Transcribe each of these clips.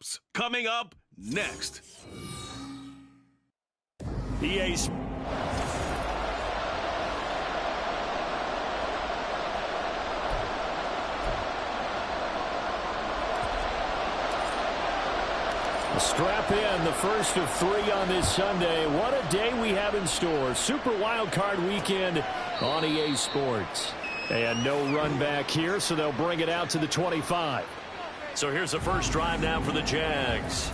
playoffs. Coming up next. EA's strap in the first of 3 on this Sunday. What a day we have in store. Super Wild Card Weekend on EA Sports. And no run back here, so they'll bring it out to the 25. So here's the first drive now for the Jags.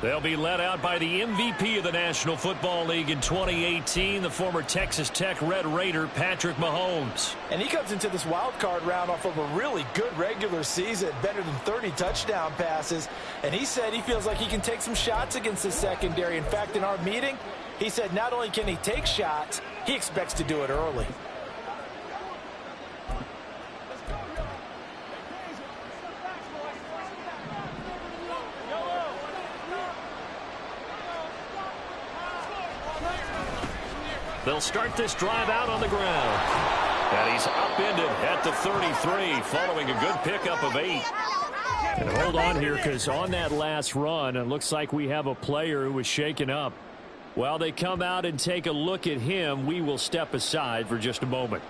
They'll be led out by the MVP of the National Football League in 2018, the former Texas Tech Red Raider, Patrick Mahomes. And he comes into this wild card round off of a really good regular season, better than 30 touchdown passes. And he said he feels like he can take some shots against the secondary. In fact, in our meeting, he said not only can he take shots, he expects to do it early. They'll start this drive out on the ground. And he's upended at the 33 following a good pickup of 8. And hold on here, because on that last run, it looks like we have a player who was shaken up. While they come out and take a look at him, we will step aside for just a moment.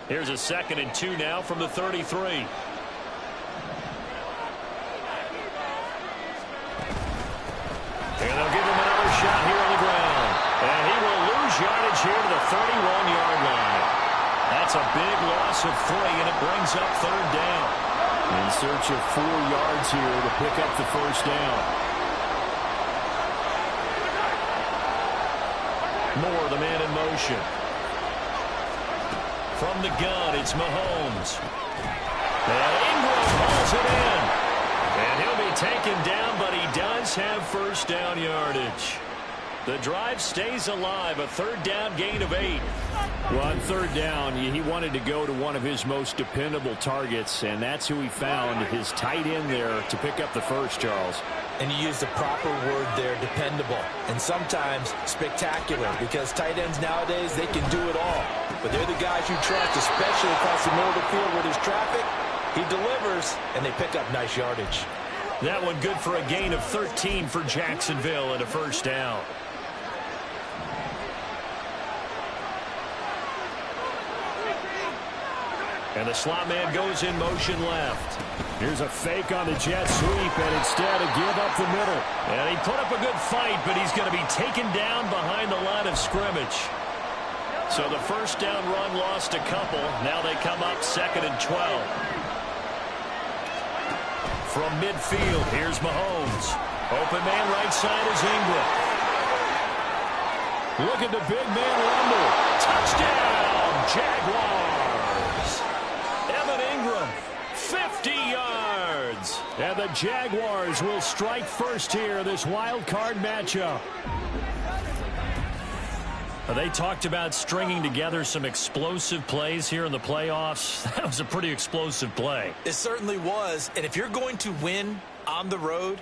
Here's a 2nd and 2 now from the 33. And they'll give him another shot here on the ground. And he will lose yardage here to the 31-yard line. That's a big loss of 3, and it brings up 3rd down. In search of 4 yards here to pick up the first down. Moore, the man in motion. From the gun, it's Mahomes. And Ingram hauls it in. And he'll be taken down, but he does have first down yardage. The drive stays alive, a 3rd down gain of 8. Well, on 3rd down, he wanted to go to one of his most dependable targets, and that's who he found, his tight end there, to pick up the first, Charles. And you used the proper word there, dependable, and sometimes spectacular, because tight ends nowadays, they can do it all. But they're the guys you trust, especially across the middle of the field where there's traffic. He delivers, and they pick up nice yardage. That one good for a gain of 13 for Jacksonville and a first down. And the slot man goes in motion left. Here's a fake on the jet sweep, and instead a give up the middle. And he put up a good fight, but he's going to be taken down behind the line of scrimmage. So the first down run lost a couple. Now they come up 2nd and 12. From midfield, here's Mahomes. Open man right side is Ingram. Look at the big man rumble. Touchdown, Jaguars. Evan Ingram, 50 yards. And the Jaguars will strike first here, this wild card matchup. They talked about stringing together some explosive plays here in the playoffs. That was a pretty explosive play. It certainly was. And if you're going to win on the road,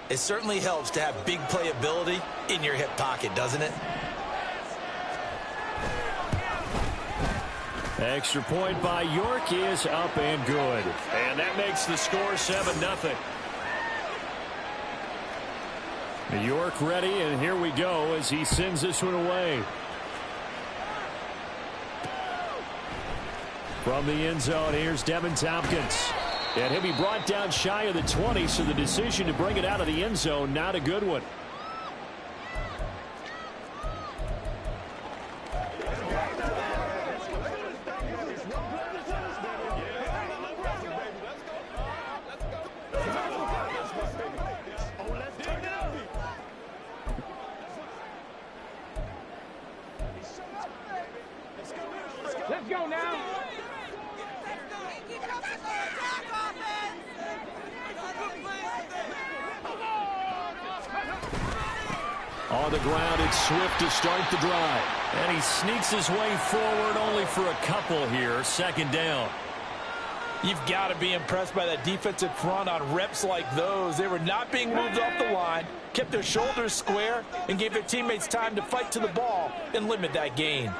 it certainly helps to have big playability in your hip pocket, doesn't it? Extra point by York is up and good. And that makes the score 7-0. York ready, and here we go as he sends this one away. From the end zone, here's Devin Tompkins. And he'll be brought down shy of the 20, so the decision to bring it out of the end zone, not a good one. Let's go now. On the ground, it's Swift to start the drive. And he sneaks his way forward only for a couple here. 2nd down. You've got to be impressed by that defensive front on reps like those. They were not being moved off the line, kept their shoulders square, and gave their teammates time to fight to the ball and limit that gain.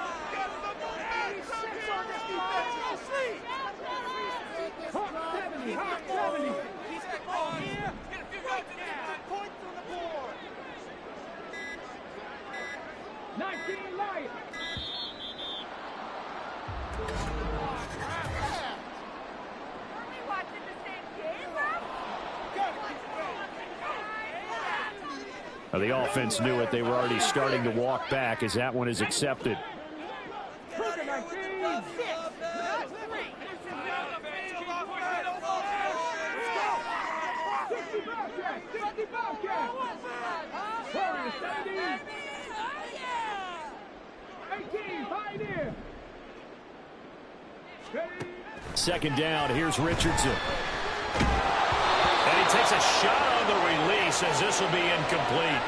Well, the offense knew it. They were already starting to walk back as that one is accepted. Second down, here's Richardson. And he takes a shot on the release as this will be incomplete.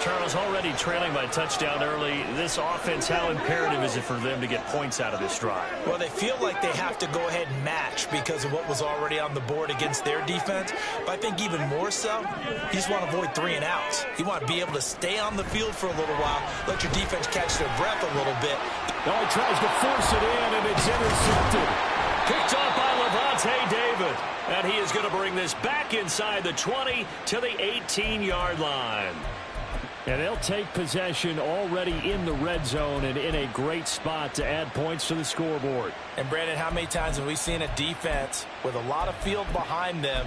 Charles, already trailing by touchdown early. This offense, how imperative is it for them to get points out of this drive? Well, they feel like they have to go ahead and match because of what was already on the board against their defense. But I think even more so, you just want to avoid 3 and outs. You want to be able to stay on the field for a little while, let your defense catch their breath a little bit. Oh, he tries to force it in, and it's intercepted. Picked off by Levante David. And he is going to bring this back inside the 20 to the 18-yard line. And they'll take possession already in the red zone and in a great spot to add points to the scoreboard. And, Brandon, how many times have we seen a defense with a lot of field behind them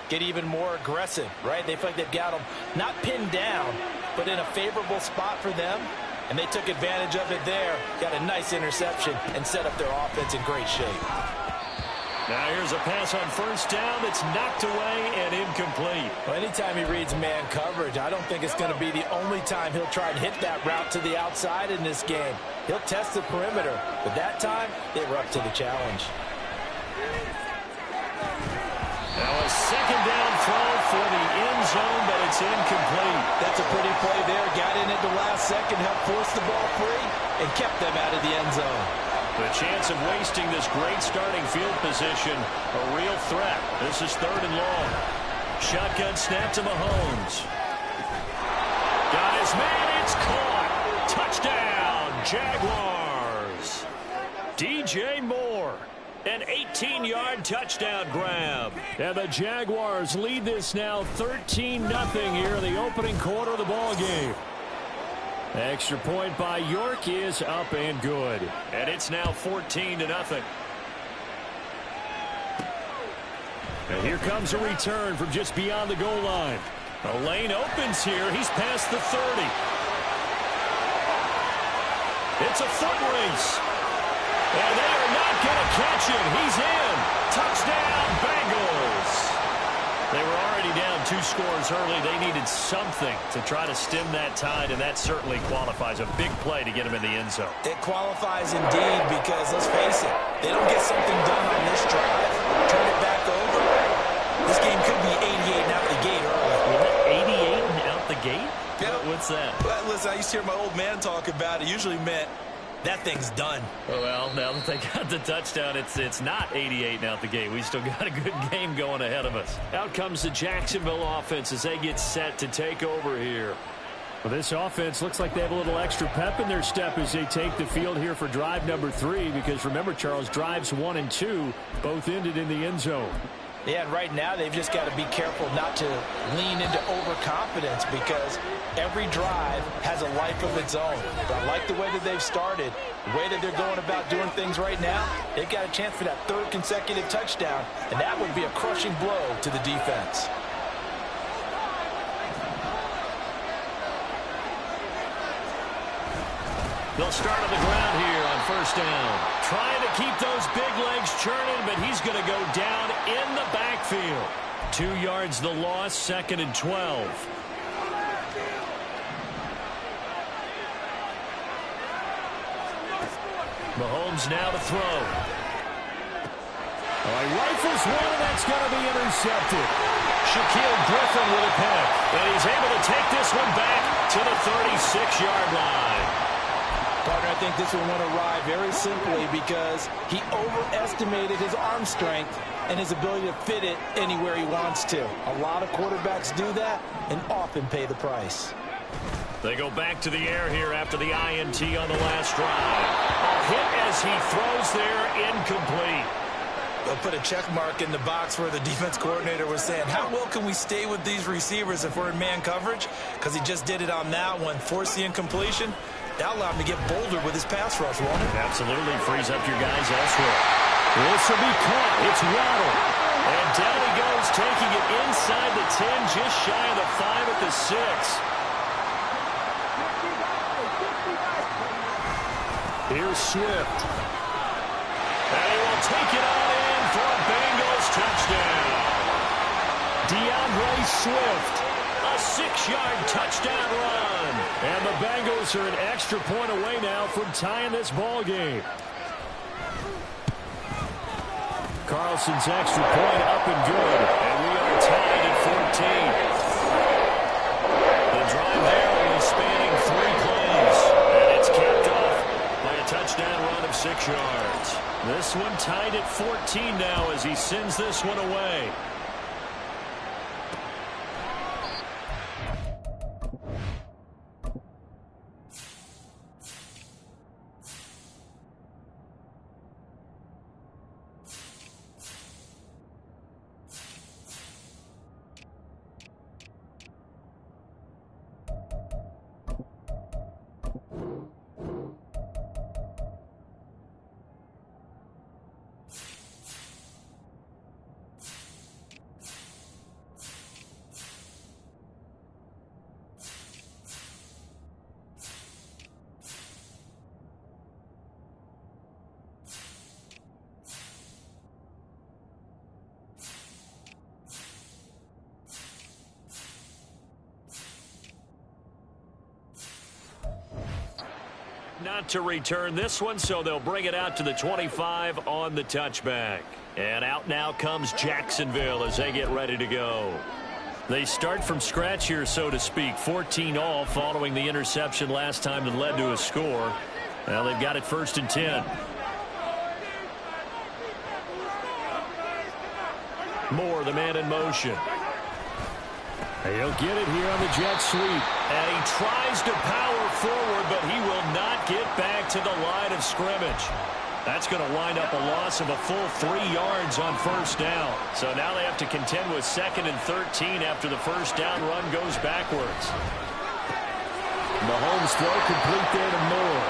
get even more aggressive, right? They feel like they've got them not pinned down, but in a favorable spot for them. And they took advantage of it there, got a nice interception, and set up their offense in great shape. Now here's a pass on first down that's knocked away and incomplete. Well, anytime he reads man coverage, I don't think it's going to be the only time he'll try and hit that route to the outside in this game. He'll test the perimeter, but that time they were up to the challenge. Now a second down throw for the end zone, but it's incomplete. That's a pretty play there. Got in at the last second, helped force the ball free, and kept them out of the end zone. The chance of wasting this great starting field position, a real threat. This is 3rd and long. Shotgun snap to Mahomes. Got his man, it's caught. Touchdown, Jaguars. DJ Moore, an 18-yard touchdown grab. And the Jaguars lead this now 13-0 here in the opening quarter of the ball game. Extra point by York is up and good. And it's now 14-0. And here comes a return from just beyond the goal line. The lane opens here. He's past the 30. It's a foot race. And they are not going to catch him. He's in. Touchdown, Bengals. They were already down 2 scores early. They needed something to try to stem that tide, and that certainly qualifies. A big play to get him in the end zone. It qualifies indeed because, let's face it, they don't get something done on this drive, turn it back over. This game could be 88 and out the gate early. 88 and out the gate? Yeah. What's that? Well, listen, I used to hear my old man talk about it. Usually meant that thing's done. Well, now that they got the touchdown, it's not 88 and out the gate. We still got a good game going ahead of us. Out comes the Jacksonville offense as they get set to take over here. Well, this offense looks like they have a little extra pep in their step as they take the field here for drive number 3, because remember, Charles, drives 1 and 2 both ended in the end zone. Yeah, and right now they've just got to be careful not to lean into overconfidence because every drive has a life of its own. But I like the way that they've started, the way that they're going about doing things right now. They've got a chance for that 3rd consecutive touchdown, and that would be a crushing blow to the defense. They'll start on the ground here on first down. Trying to keep those big legs churning, but he's going to go down in the backfield. 2 yards the loss, 2nd and 12. Mahomes now to throw. Oh, he rifles one, and that's going to be intercepted. Shaquille Griffin with a pick, and he's able to take this one back to the 36-yard line. Partner, I think this one went awry very simply because he overestimated his arm strength and his ability to fit it anywhere he wants to. A lot of quarterbacks do that and often pay the price. They go back to the air here after the INT on the last drive. A hit as he throws there, incomplete. They'll put a check mark in the box where the defense coordinator was saying, how well can we stay with these receivers if we're in man coverage? Because he just did it on that one, forced the incompletion. That allowed him to get bolder with his pass rush, won't it? Absolutely frees up your guys elsewhere. This will be caught. It's Waddle. And down he goes, taking it inside the 10, just shy of the 5 at the 6. Here's Swift. And he will take it on in for a Bengals touchdown. DeAndre Swift, a 6-yard touchdown run. And the Bengals are an extra point away now from tying this ball game. Carlson's extra point up and good. And we are tied at 14. The drive there only spanning 3 plays. And it's capped off by a touchdown run of 6 yards. This one tied at 14 now as he sends this one away. Not to return this one, so they'll bring it out to the 25 on the touchback. And out now comes Jacksonville as they get ready to go. They start from scratch here, so to speak. 14 all following the interception last time that led to a score. Well, they've got it 1st and 10. Moore, the man in motion. He'll get it here on the jet sweep. And he tries to power forward, but he will not get back to the line of scrimmage. That's going to wind up a loss of a full 3 yards on 1st down. So now they have to contend with 2nd and 13 after the 1st down run goes backwards. Mahomes throw complete there to Moore.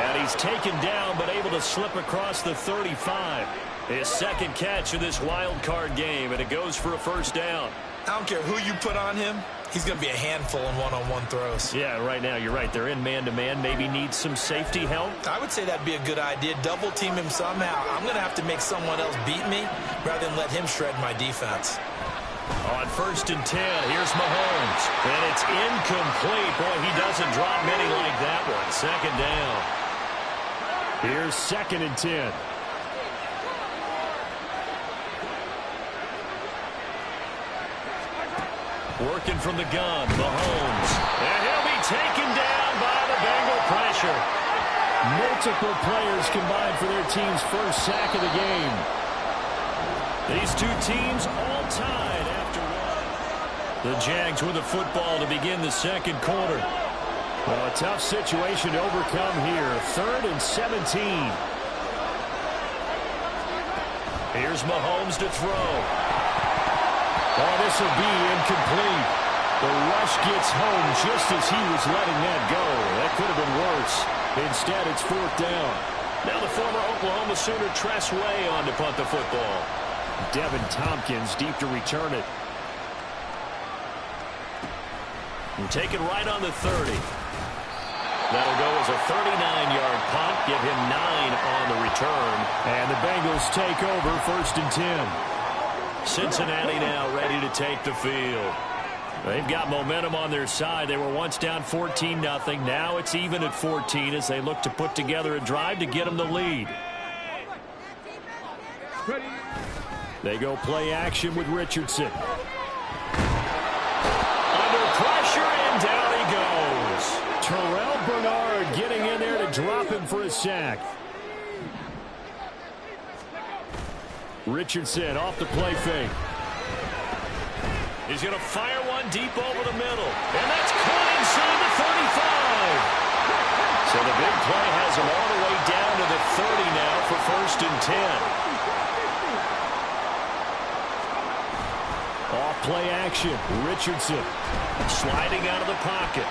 And he's taken down but able to slip across the 35. His 2nd catch of this wild card game, and it goes for a 1st down. I don't care who you put on him. He's going to be a handful in one-on-one throws. Yeah, right now, you're right. They're in man-to-man. Maybe need some safety help. I would say that'd be a good idea. Double team him somehow. I'm going to have to make someone else beat me rather than let him shred my defense. On 1st and 10, here's Mahomes. And it's incomplete. Boy, he doesn't drop many like that one. 2nd down. Here's 2nd and 10. Working from the gun, Mahomes. And he'll be taken down by the Bengal pressure. Multiple players combined for their team's 1st sack of the game. These 2 teams all tied after one. The Jags with the football to begin the 2nd quarter. Well, a tough situation to overcome here. 3rd and 17. Here's Mahomes to throw. Oh, this will be incomplete. The rush gets home just as he was letting that go. That could have been worse. Instead, it's 4th down. Now the former Oklahoma Sooner Tress Way on to punt the football. Devin Tompkins deep to return it. And take it right on the 30. That'll go as a 39-yard punt. Give him 9 on the return. And the Bengals take over 1st and 10. Cincinnati now ready to take the field. They've got momentum on their side. They were once down 14-0. Now it's even at 14 as they look to put together a drive to get them the lead. They go play action with Richardson. Under pressure, and down he goes. Terrell Bernard getting in there to drop him for a sack. Richardson off the play fake. He's going to fire one deep over the middle. And that's caught inside the 35. So the big play has him all the way down to the 30 now for 1st and 10. Off play action. Richardson sliding out of the pocket.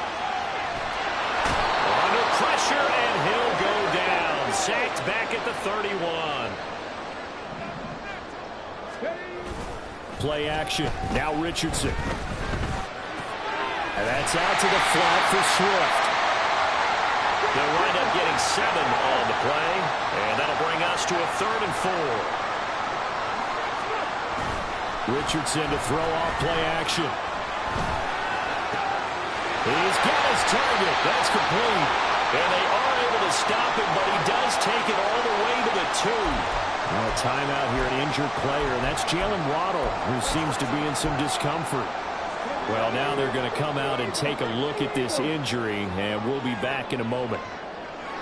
Under pressure, and he'll go down. Sacked back at the 31. Play action. Now Richardson. And that's out to the flat for Swift. They'll wind up getting 7 on the play, and that'll bring us to a 3rd and 4. Richardson to throw off play action. He's got his target. That's complete. And they are able to stop him, but he does take it all the way to the 2. Well, a timeout here, an injured player, and that's Jalen Waddle, who seems to be in some discomfort. Well, now they're going to come out and take a look at this injury, and we'll be back in a moment.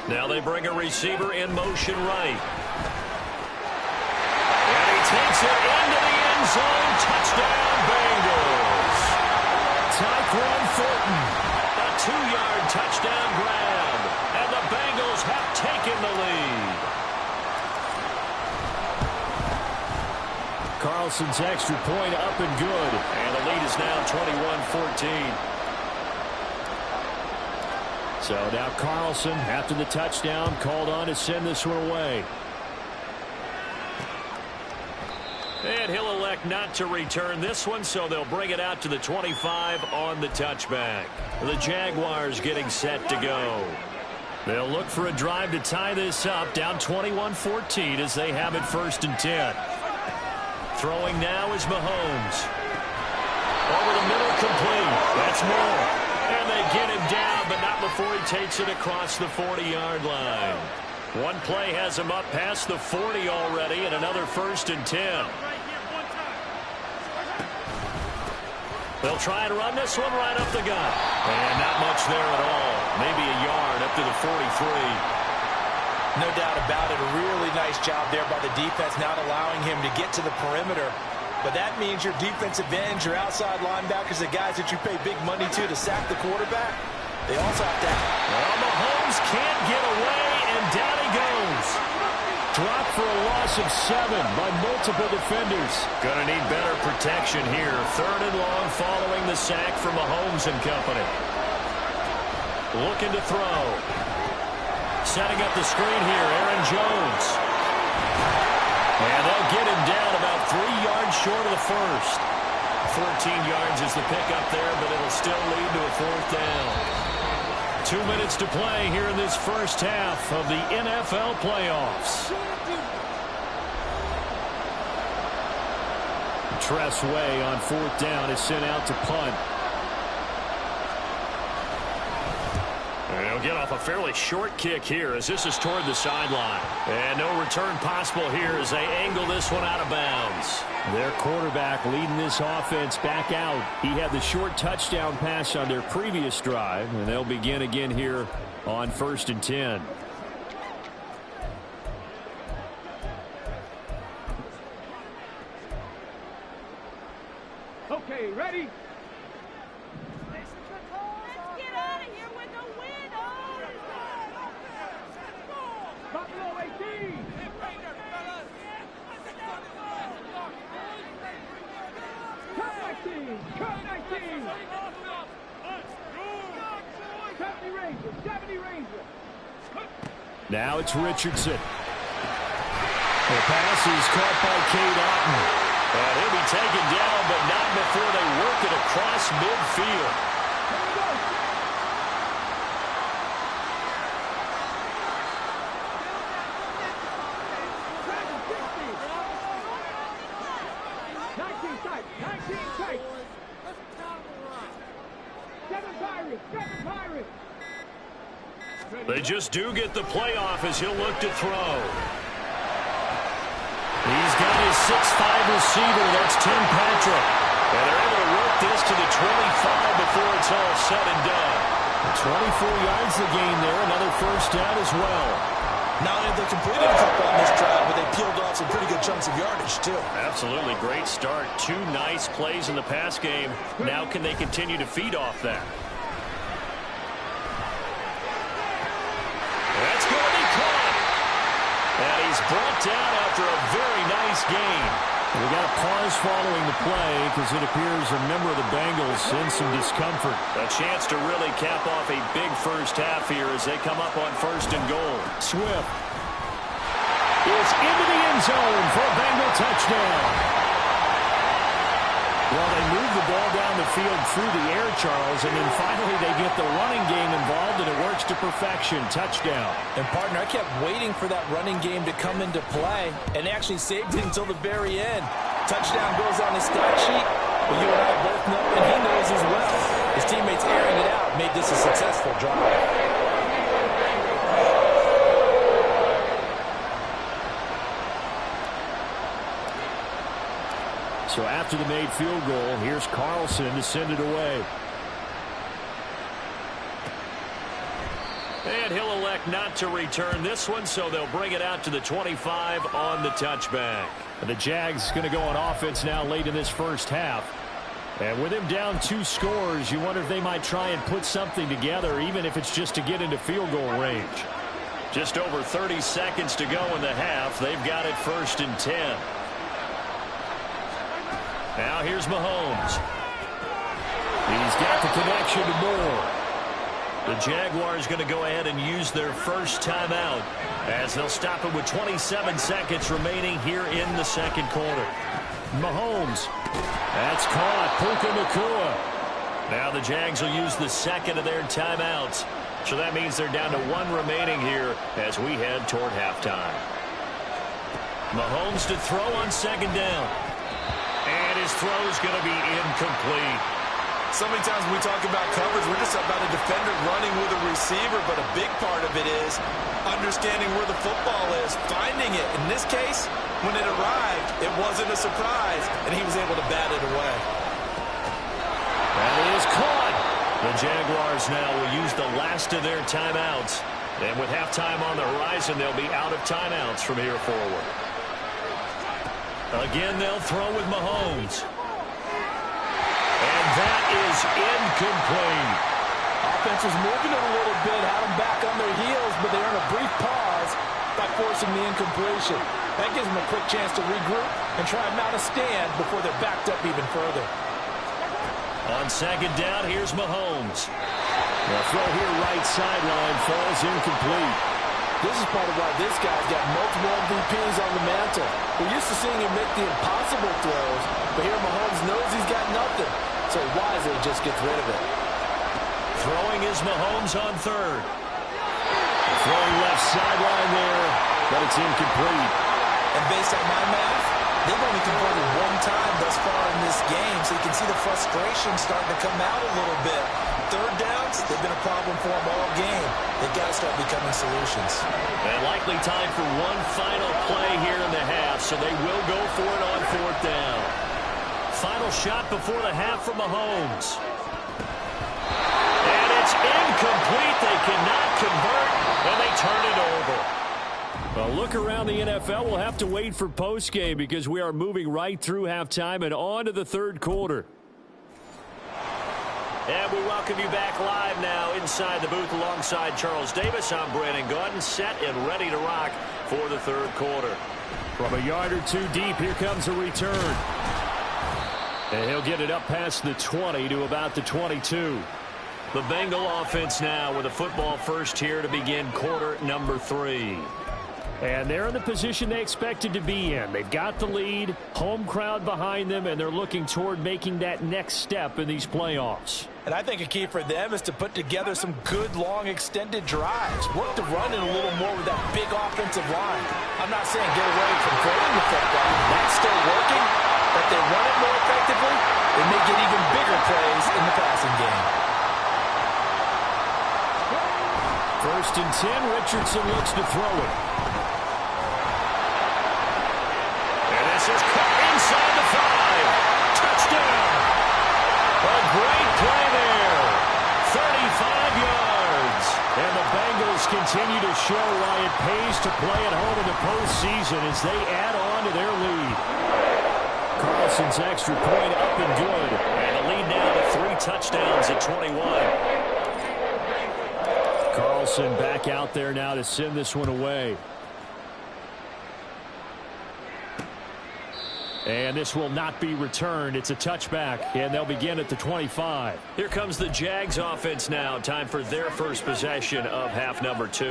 Now they bring a receiver in motion right. And he takes it into the end zone. Touchdown, Bengals. Tyquan Thornton, a 2-yard touchdown grab, and the Bengals have taken the lead. Carlson's extra point up and good, and the lead is now 21-14. So now Carlson, after the touchdown, called on to send this one away. And he'll elect not to return this one, so they'll bring it out to the 25 on the touchback. The Jaguars getting set to go. They'll look for a drive to tie this up, down 21-14 as they have it 1st and 10. Throwing now is Mahomes. Over the middle, complete. That's Moore. And they get him down, but not before he takes it across the 40-yard line. One play has him up past the 40 already, and another 1st and 10. They'll try and run this one right up the gut. And not much there at all. Maybe a yard up to the 43. No doubt about it. A really nice job there by the defense, not allowing him to get to the perimeter. But that means your defensive ends, your outside linebackers, the guys that you pay big money to sack the quarterback, they also have to have. Well, Mahomes can't get away, and down he goes. Dropped for a loss of 7 by multiple defenders. Gonna need better protection here. 3rd and long following the sack from Mahomes and company. Looking to throw. Setting up the screen here, Aaron Jones. And they'll get him down about 3 yards short of the 1st. 14 yards is the pickup there, but it'll still lead to a 4th down. 2 minutes to play here in this first half of the NFL playoffs. Tress Way on 4th down is sent out to punt. And he'll get off a fairly short kick here as this is toward the sideline. And no return possible here as they angle this one out of bounds. Their quarterback leading this offense back out. He had the short touchdown pass on their previous drive, and they'll begin again here on 1st and 10. Okay, ready? Buffalo 18. Cut 19. 70 Ranger. Now it's Richardson. The pass is caught by Cade Otton. And he'll be taken down, but not before they work it across midfield. They just do get the playoff as he'll look to throw. He's got his 6'5" receiver. That's Tim Patrick. And they're able to work this to the 25 before it's all said and done. 24 yards the gain there. Another 1st down as well. Not only have they completed a couple on this drive, but they peeled off some pretty good chunks of yardage, too. Absolutely great start. 2 nice plays in the pass game. Now can they continue to feed off that? That's going to be caught. And he's brought down after a very nice gain. We got a pause following the play because it appears a member of the Bengals in some discomfort. A chance to really cap off a big first half here as they come up on 1st and goal. Swift is into the end zone for a Bengal touchdown. Well, they move the ball down the field through the air, Charles, and then finally they get the running game involved, and it works to perfection. Touchdown. And, partner, I kept waiting for that running game to come into play and actually saved it until the very end. Touchdown goes on his stat sheet, but you and I both know, and he knows as well, his teammates airing it out made this a successful drive. So after the made field goal, here's Carlson to send it away. And he'll elect not to return this one, so they'll bring it out to the 25 on the touchback. And the Jags going to go on offense now late in this first half. And with him down 2 scores, you wonder if they might try and put something together, even if it's just to get into field goal range. Just over 30 seconds to go in the half. They've got it 1st and 10. Now here's Mahomes. He's got the connection to Moore. The Jaguars going to go ahead and use their first timeout as they'll stop it with 27 seconds remaining here in the second quarter. Mahomes. That's caught. Puka Nacua. Now the Jags will use the second of their timeouts. So that means they're down to 1 remaining here as we head toward halftime. Mahomes to throw on 2nd down. And his throw's going to be incomplete. So many times when we talk about coverage, we're just about a defender running with a receiver, but a big part of it is understanding where the football is, finding it. In this case, when it arrived, it wasn't a surprise, and he was able to bat it away. That is caught. The Jaguars now will use the last of their timeouts. And with halftime on the horizon, they'll be out of timeouts from here forward. Again, they'll throw with Mahomes. And that is incomplete. Offense was moving it a little bit, had them back on their heels, but they earned a brief pause by forcing the incompletion. That gives them a quick chance to regroup and try and mount a stand before they're backed up even further. On 2nd down, here's Mahomes. The throw here right sideline falls incomplete. This is part of why this guy's got multiple MVPs on the mantle. We're used to seeing him make the impossible throws, but here Mahomes knows he's got nothing, so wisely just gets rid of it. Throwing is Mahomes on 3rd. Throwing left sideline there, but it's incomplete. And based on my math, they've only converted 1 time thus far in this game, so you can see the frustration starting to come out a little bit. 3rd downs, they've been a problem for them all game. They've got to start becoming solutions. And likely time for one final play here in the half, so they will go for it on 4th down. Final shot before the half from Mahomes. And it's incomplete. They cannot convert, and they turn it over. Well, look around the NFL. We'll have to wait for postgame because we are moving right through halftime and on to the 3rd quarter. And we welcome you back live now inside the booth alongside Charles Davis. I'm Brandon Gaudin, set and ready to rock for the 3rd quarter. From a yard or 2 deep, here comes a return. And he'll get it up past the 20 to about the 22. The Bengal offense now with a football first here to begin quarter number 3. And they're in the position they expected to be in. They've got the lead, home crowd behind them, and they're looking toward making that next step in these playoffs. And I think a key for them is to put together some good, long, extended drives. Work the run in a little more with that big offensive line. I'm not saying get away from throwing the football. That's still working. But they run it more effectively, they may get even bigger plays in the passing game. 1st and 10, Richardson looks to throw it. This is caught inside the 5. Touchdown. A great play there. 35 yards. And the Bengals continue to show why it pays to play at home in the postseason as they add on to their lead. Carlson's extra point up and good. And the lead now to 3 touchdowns at 21. Carlson back out there now to send this one away. And this will not be returned. It's a touchback, and they'll begin at the 25. Here comes the Jags offense now. Time for their first possession of half number 2.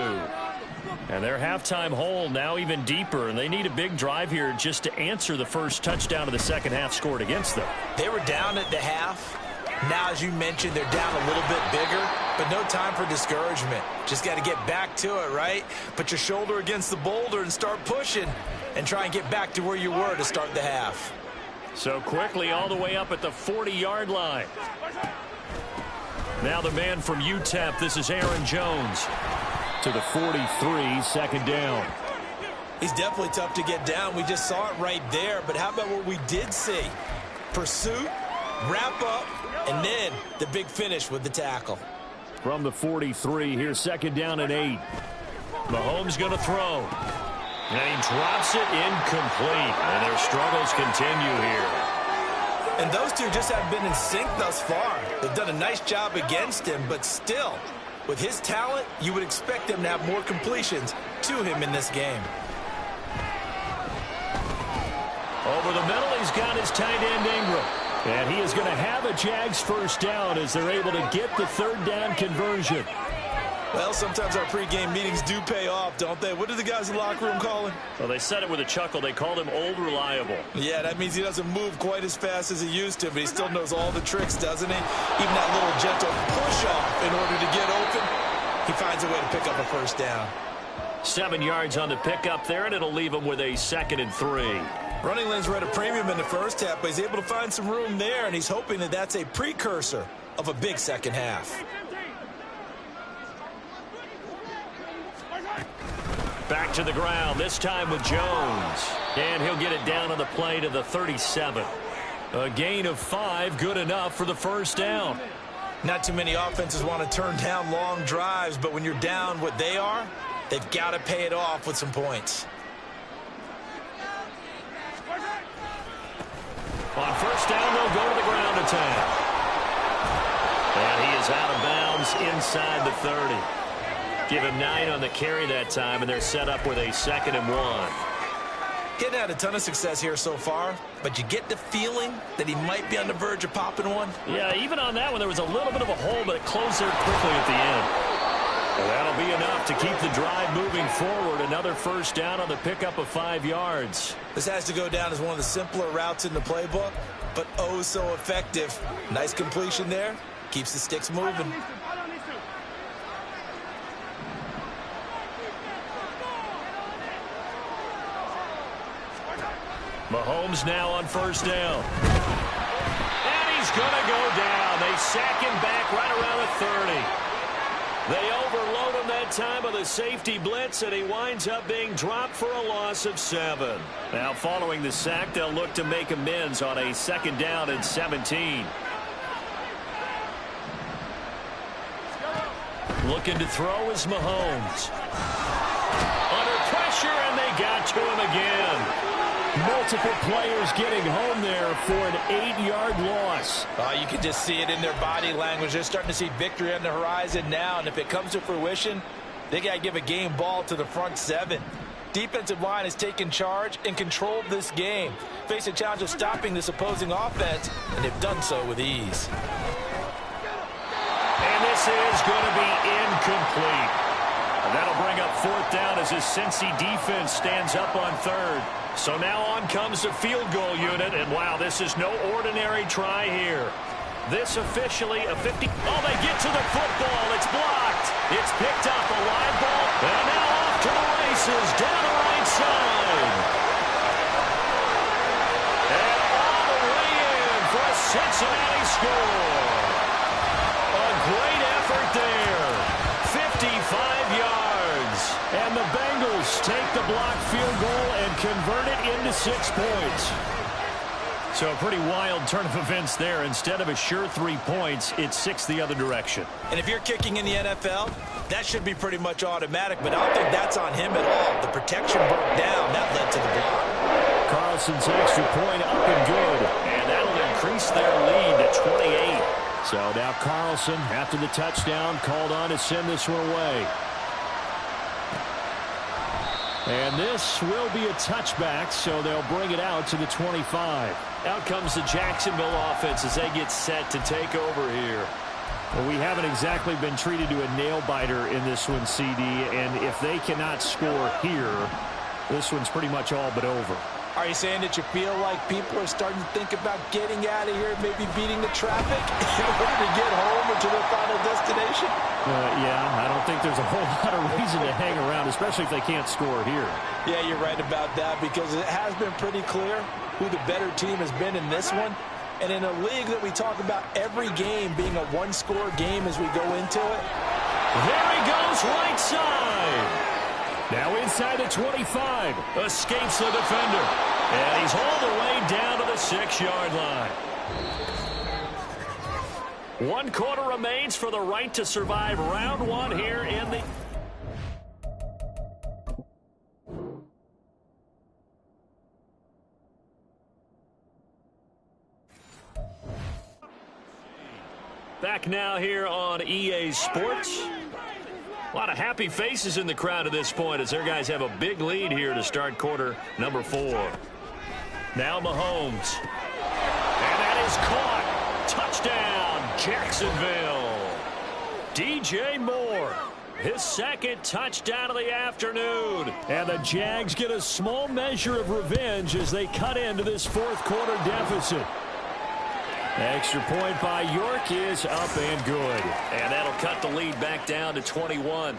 And their halftime hole now even deeper, and they need a big drive here just to answer the first touchdown of the second half scored against them. They were down at the half. Now, as you mentioned, they're down a little bit bigger, but no time for discouragement. Just got to get back to it, right? Put your shoulder against the boulder and start pushing and try and get back to where you were to start the half. So quickly all the way up at the 40-yard line. Now the man from UTEP, this is Aaron Jones. To the 43, second down. He's definitely tough to get down. We just saw it right there. But how about what we did see? Pursuit, wrap up, and then the big finish with the tackle. From the 43, here's second down and 8. Mahomes going to throw. And he drops it incomplete. And their struggles continue here. And those two just haven't been in sync thus far. They've done a nice job against him, but still, with his talent, you would expect him to have more completions to him in this game. Over the middle, he's got his tight end Ingram. And he is going to have a Jags first down as they're able to get the third down conversion. Well, sometimes our pregame meetings do pay off, don't they? What do the guys in the locker room call him? Well, they said it with a chuckle. They called him Old Reliable. Yeah, that means he doesn't move quite as fast as he used to, but he still knows all the tricks, doesn't he? Even that little gentle push-off in order to get open, he finds a way to pick up a first down. 7 yards on the pickup there, and it'll leave him with a 2nd and 3. Running lanes were at a premium in the first half, but he's able to find some room there, and he's hoping that that's a precursor of a big second half. Back to the ground, this time with Jones. And he'll get it down on the play to the 37. A gain of 5, good enough for the first down. Not too many offenses want to turn down long drives, but when you're down what they are, they've got to pay it off with some points. On first down, they'll go to the ground attack. And he is out of bounds inside the 30. Give him 9 on the carry that time, and they're set up with a 2nd and 1. He hadn't had a ton of success here so far, but you get the feeling that he might be on the verge of popping one. Yeah, even on that one, there was a little bit of a hole, but it closed there quickly at the end. Well, that'll be enough to keep the drive moving forward. Another first down on the pickup of 5 yards. This has to go down as one of the simpler routes in the playbook, but oh so effective. Nice completion there. Keeps the sticks moving. Mahomes now on first down. And he's going to go down. They sack him back right around the 30. They overload him that time with a safety blitz, and he winds up being dropped for a loss of 7. Now, following the sack, they'll look to make amends on a 2nd down and 17. Looking to throw is Mahomes. Under pressure, and they got to him again. Multiple players getting home there for an 8-yard loss. You can just see it in their body language. They're starting to see victory on the horizon now, and if it comes to fruition, they got to give a game ball to the front 7. Defensive line has taken charge and controlled this game. Face a challenge of stopping this opposing offense, and they've done so with ease. And this is going to be incomplete. And that'll bring up 4th down as his Cincy defense stands up on 3rd. So now on comes the field goal unit, and wow, this is no ordinary try here. This officially a 50. Oh, they get to the football. It's blocked. It's picked up, a live ball, and now off to the races down the right side. And all the way in for a Cincinnati score. A great effort there. 55 yards. And the Bengals take the blocked field goal and convert it into 6 points. So a pretty wild turn of events there. Instead of a sure 3 points, it's 6 the other direction. And if you're kicking in the NFL, that should be pretty much automatic, but I don't think that's on him at all. The protection broke down. That led to the block. Carlson's extra point up and good. And that'll increase their lead to 28. So now Carlson, after the touchdown, called on to send this one away. And this will be a touchback, so they'll bring it out to the 25. Out comes the Jacksonville offense as they get set to take over here. Well, we haven't exactly been treated to a nail-biter in this one, CD, and if they cannot score here, this one's pretty much all but over. Are you saying that you feel like people are starting to think about getting out of here, maybe beating the traffic in order to get home or to their final destination? Yeah, I don't think there's a whole lot of reason to hang around, especially if they can't score here. Yeah, you're right about that, because it has been pretty clear who the better team has been in this one. And in a league that we talk about every game being a one-score game as we go into it. There he goes, right side. Now inside the 25. Escapes the defender. And he's all the way down to the 6-yard line. 1 quarter remains for the right to survive round 1 here in the... Back now here on EA Sports. A lot of happy faces in the crowd at this point as their guys have a big lead here to start quarter number 4. Now Mahomes. And that is caught. Touchdown, Jacksonville. DJ Moore. His 2nd touchdown of the afternoon. And the Jags get a small measure of revenge as they cut into this 4th quarter deficit. Extra point by York is up and good. And that'll cut the lead back down to 21.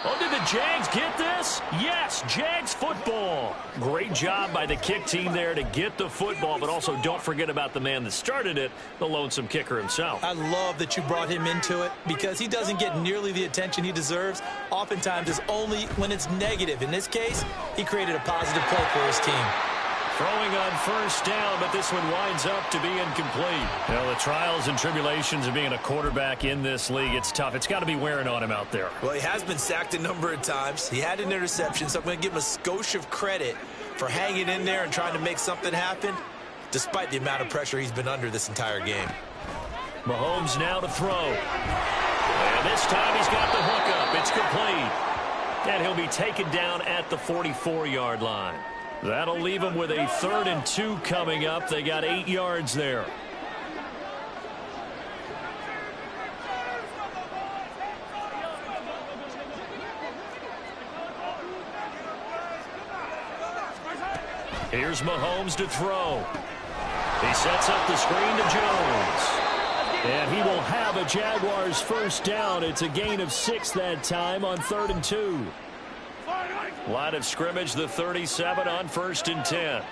Oh, did the Jags get this? Yes, Jags football. Great job by the kick team there to get the football, but also don't forget about the man that started it, the lonesome kicker himself. I love that you brought him into it because he doesn't get nearly the attention he deserves. Oftentimes it's only when it's negative. In this case, he created a positive play for his team. Throwing on 1st down, but this one winds up to be incomplete. Well, the trials and tribulations of being a quarterback in this league, it's tough. It's got to be wearing on him out there. Well, he has been sacked a number of times. He had an interception, so I'm going to give him a skosh of credit for hanging in there and trying to make something happen, despite the amount of pressure he's been under this entire game. Mahomes now to throw. And this time he's got the hook up. It's complete. And he'll be taken down at the 44-yard line. That'll leave them with a 3rd and 2 coming up. They got 8 yards there. Here's Mahomes to throw. He sets up the screen to Jones. And he will have a Jaguars 1st down. It's a gain of 6 that time on 3rd and 2. Line of scrimmage, the 37 on 1st and 10.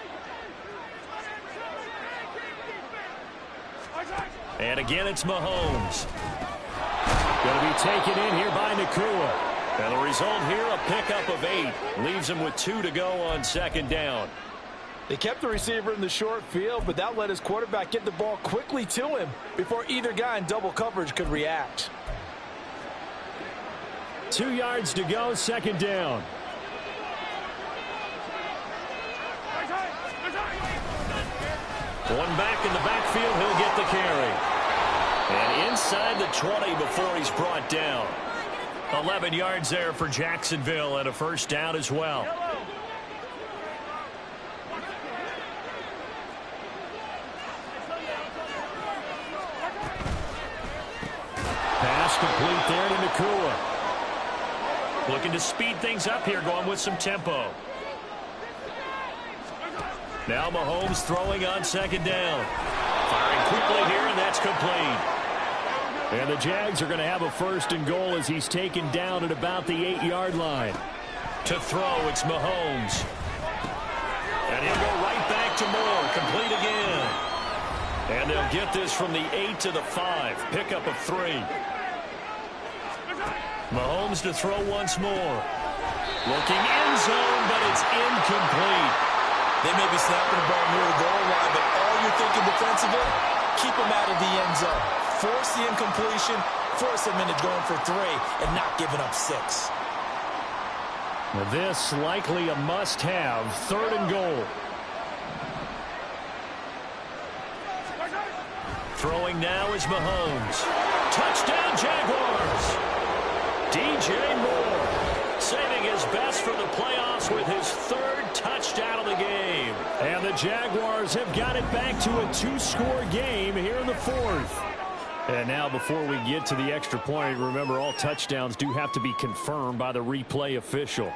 And again, it's Mahomes. Going to be taken in here by Nakua. And the result here, a pickup of 8. Leaves him with 2 to go on 2nd down. They kept the receiver in the short field, but that let his quarterback get the ball quickly to him before either guy in double coverage could react. 2 yards to go, 2nd down. One back in the backfield, he'll get the carry. And inside the 20 before he's brought down. 11 yards there for Jacksonville and a 1st down as well. Pass complete there to Nakua. Looking to speed things up here, going with some tempo. Now Mahomes throwing on 2nd down. Firing quickly here, and that's complete. And the Jags are going to have a 1st and goal as he's taken down at about the 8-yard line. To throw, it's Mahomes. And he'll go right back to Moore. Complete again. And they'll get this from the 8 to the 5. Pickup of 3. Mahomes to throw once more. Looking end zone, but it's incomplete. They may be snapping the ball near the goal line, but all you're thinking defensively, keep them out of the end zone. Force the incompletion, force them into going for 3, and not giving up 6. Now this likely a must-have, 3rd and goal. Throwing now is Mahomes. Touchdown, Jaguars! DJ Moore saving his best for the playoffs with his 3rd touchdown of the game. And the Jaguars have got it back to a two-score game here in the fourth. And now before we get to the extra point, remember all touchdowns do have to be confirmed by the replay official.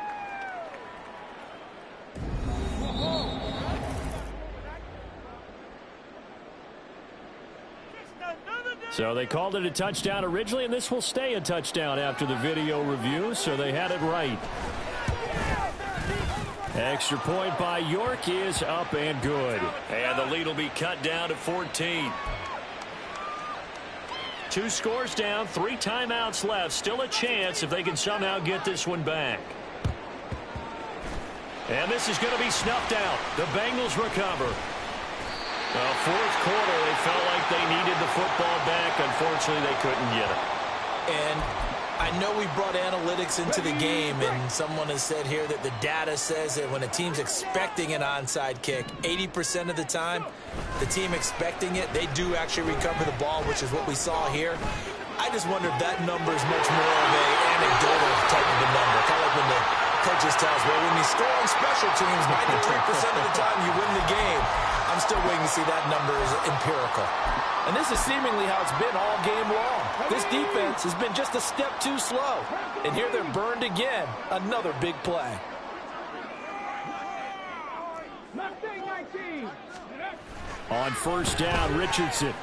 So they called it a touchdown originally, and this will stay a touchdown after the video review, so they had it right. Extra point by York is up and good. And the lead will be cut down to 14. 2 scores down, 3 timeouts left. Still a chance if they can somehow get this one back. And this is going to be snuffed out. The Bengals recover. Well, fourth quarter, they felt like they needed the football back. Unfortunately, they couldn't get it. And I know we brought analytics into the game, and someone has said here that the data says that when a team's expecting an onside kick, 80% of the time, the team expecting it, they do actually recover the ball, which is what we saw here. I just wonder if that number is much more of an anecdotal type of a number. Kind of like when the coaches tell us, well, when you score on special teams, 93% of the time you win the game. I'm still waiting to see that number is empirical. And this is seemingly how it's been all game long. This defense has been just a step too slow. And here they're burned again. Another big play. On first down, Richardson.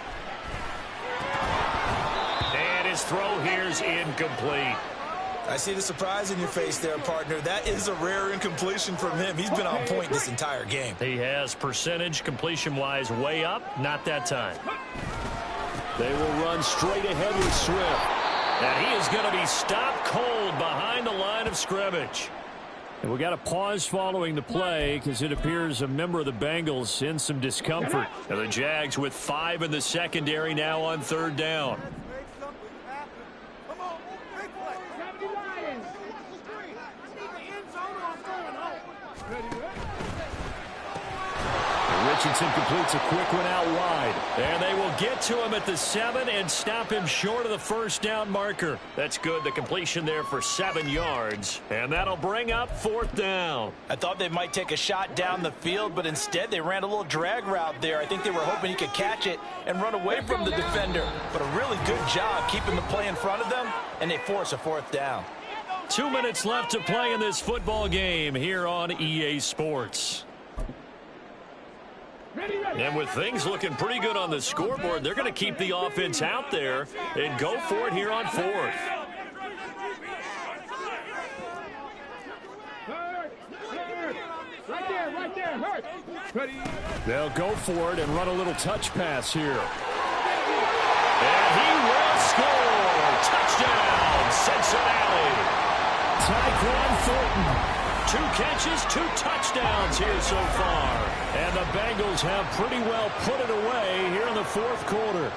And his throw here is incomplete. I see the surprise in your face there, partner. That is a rare incompletion from him. He's been on point this entire game. He has percentage completion-wise way up. Not that time. They will run straight ahead with Swift. And he is going to be stopped cold behind the line of scrimmage. And we got a pause following the play because it appears a member of the Bengals in some discomfort. And the Jags with 5 in the secondary now on third down. Richardson completes a quick one out wide. And they will get to him at the 7 and stop him short of the first down marker. That's good. The completion there for 7 yards. And that'll bring up fourth down. I thought they might take a shot down the field, but instead they ran a little drag route there. I think they were hoping he could catch it and run away from the defender. But a really good job keeping the play in front of them, and they force a fourth down. 2 minutes left to play in this football game here on EA Sports. And with things looking pretty good on the scoreboard, they're going to keep the offense out there and go for it here on fourth. Right there, hurt. Ready. They'll go for it and run a little touch pass here. And he will score. Touchdown, Cincinnati. Tyquan Thornton. 2 catches, 2 touchdowns here so far. And the Bengals have pretty well put it away here in the fourth quarter.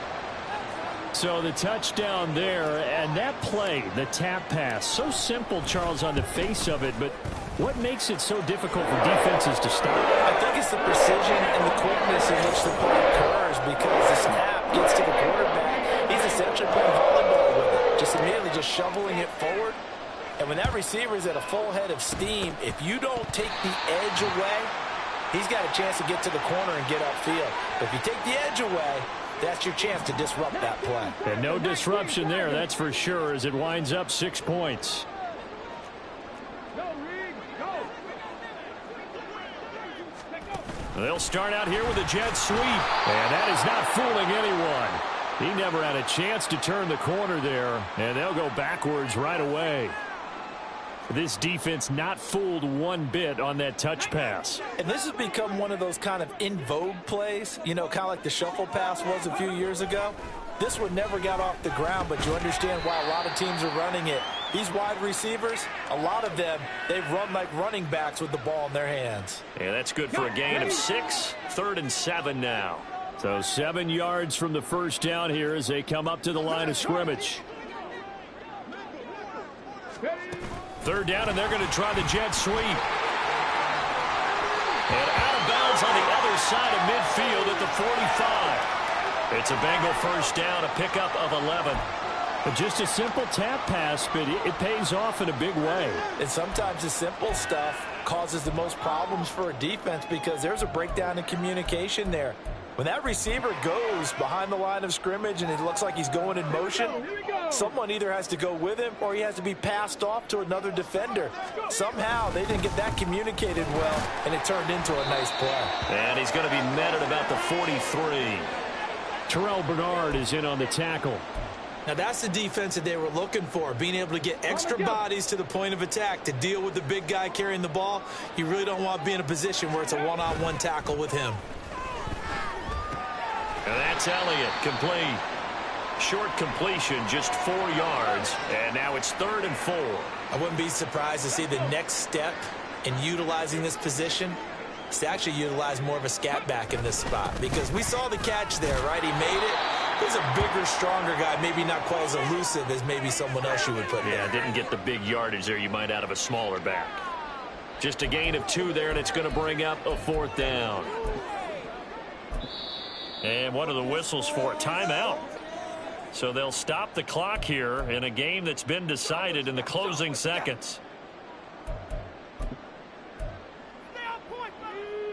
So the touchdown there, and that play, the tap pass, so simple, Charles, on the face of it, but what makes it so difficult for defenses to stop? I think it's the precision and the quickness in which the play occurs, because the snap gets to the quarterback. He's essentially playing volleyball with it, just immediately just shoveling it forward. And when that receiver is at a full head of steam, if you don't take the edge away, he's got a chance to get to the corner and get upfield. But if you take the edge away, that's your chance to disrupt that play. And no disruption there, that's for sure, as it winds up 6 points. They'll start out here with a jet sweep. And that is not fooling anyone. He never had a chance to turn the corner there, and they'll go backwards right away. This defense not fooled one bit on that touch pass. And this has become one of those kind of in vogue plays, you know, kind of like the shuffle pass was a few years ago. This one never got off the ground, but you understand why a lot of teams are running it. These wide receivers, a lot of them, they run like running backs with the ball in their hands. Yeah, that's good for a gain of 6. 3rd and 7 now. So 7 yards from the first down here as they come up to the line of scrimmage. 3rd down, and they're going to try the jet sweep. And out of bounds on the other side of midfield at the 45. It's a Bengal first down, a pickup of 11. Just a simple tap pass, but it pays off in a big way. And sometimes the simple stuff causes the most problems for a defense because there's a breakdown in communication there. When that receiver goes behind the line of scrimmage and it looks like he's going in motion, someone either has to go with him or he has to be passed off to another defender. Somehow they didn't get that communicated well, and it turned into a nice play. And he's going to be met at about the 43. Terrell Bernard is in on the tackle. Now, that's the defense that they were looking for, being able to get extra bodies to the point of attack to deal with the big guy carrying the ball. You really don't want to be in a position where it's a one-on-one tackle with him. And that's Elliott, complete. Short completion, just 4 yards, and now it's 3rd and 4. I wouldn't be surprised to see the next step in utilizing this position is to actually utilize more of a scat back in this spot, because we saw the catch there, right? He made it. He's a bigger, stronger guy, maybe not quite as elusive as maybe someone else you would put there. Yeah, didn't get the big yardage there you might out of a smaller back. Just a gain of 2 there, and it's going to bring up a 4th down. And one of the whistles for a timeout. So they'll stop the clock here in a game that's been decided in the closing seconds.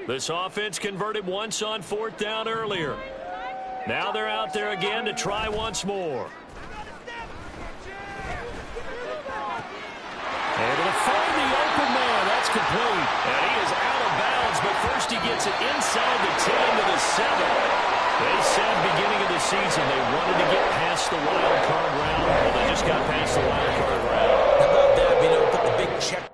This offense converted once on 4th down earlier. Now they're out there again to try once more. Able to find the open man. That's complete. And he is out of bounds, but first he gets it inside the 10 to the 7. They said beginning of the season they wanted to get past the wild card round. Well, they just got past the wild card round. How about that, being able to put the big check